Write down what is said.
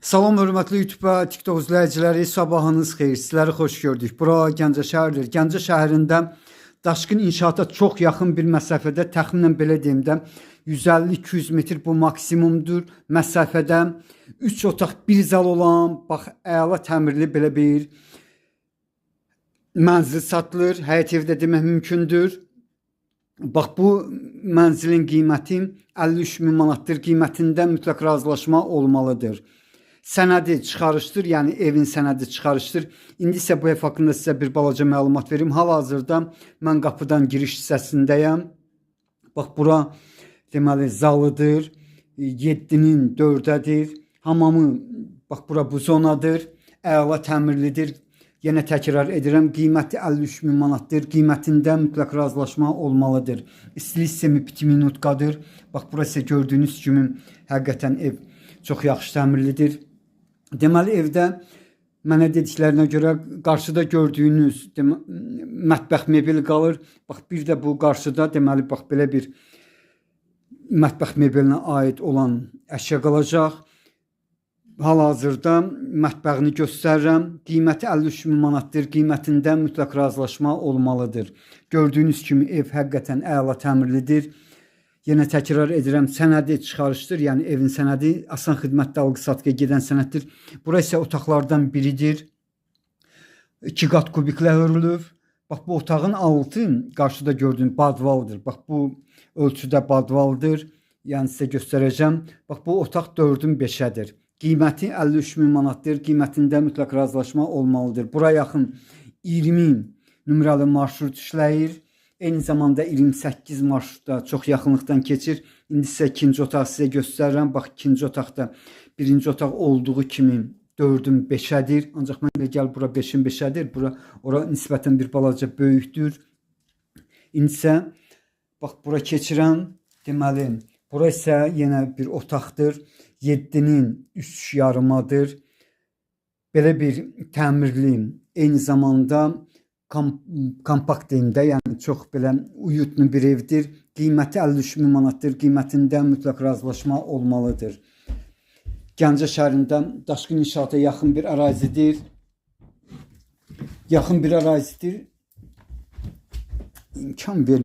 Salam hörmətli YouTube və TikTok izləyiciləri, sabahınız xeyir. Sizləri xoş gördük. Bura Gəncə şəhəridir. Gəncə şəhərində daşqın inşaata çox yaxın bir məsafədə, təxminən belə deyim də 150-200 metr bu maksimumdur məsafədə 3 otaq, 1 zal olan, bax əla təmirli belə bir mənzil satılır. Həyət evdə demək mümkündür. Bax bu mənzilin qiyməti 53 min manatdır. Qiymətində mütləq razılaşma olmalıdır. Sənədi çıxarışdır, yəni evin sənədi çıxarışdır. İndi isə bu ev haqqında sizə bir balaca məlumat verim. Hal-hazırda mən qapıdan giriş hissəsindəyəm. Bax bura deməli zalıdır. 7-nin 4-dədir. Hamamı bax bura bu zonadır. Əla təmirlidir. Yenə təkrar edirəm, qiyməti 53 min manatdır. Qiymətində mütləq razılaşma olmalıdır. İstilik sistemi 2 minutkadır. Bax burası gördüyünüz kimi həqiqətən ev çox yaxşı təmirlidir. Deməli evdə mənə dediklərinə görə qarşıda gördüyünüz mətbəx mebeli qalır. Bax bir də bu qarşıda deməli bax belə bir mətbəx mebelinə aid olan əşya qalacaq. Hal-hazırda mətbəxini göstərirəm. Qiyməti 53 min manatdır. Qiymətində mütləq razılaşma olmalıdır. Gördüyünüz kimi ev həqiqətən əla təmirlidir. Yenə təkrar edirəm, sənədi çıxarışdır. Yəni evin sənədi asan xidmətdə alqı-satqıya gedən sənəddir. Bura isə otaqlardan biridir. 2 qat kubiklə hörülüb. Bax bu otağın altı qarşıda gördüyün badvaldır. Bax bu ölçüdə badvaldır. Yəni sizə göstərəcəm. Bax bu otaq 4-ün 5-ədir. Qiyməti 53 min manatdır. Qiymətində mütləq razılaşma olmalıdır. Bura yaxın 20 nömrəli marşrut işləyir. Eyni zamanda 28 marşrutda çox yaxınlıqdan keçir. İndi sizə ikinci otağı sizə göstərirəm. Bax ikinci otaqda birinci otaq olduğu kimi 4-ün 5-ədir. Ancaq mən də gəl bura 5-in 5-ədir. Bura ora nisbətən bir balaca böyükdür. İndi isə bax bura keçirəm. Deməli bura isə yenə bir otaqdır. 7-nin 3 yarımadır. Belə bir təmirli, eyni zamanda kompakt deyimdə, yəni çox belə uyutlu bir evdir. Qiyməti 53 min manatdır. Qiymətində mütləq razılaşma olmalıdır. Gəncə şəhərində daşqın inşaata yaxın bir ərazidir. İmkan ver.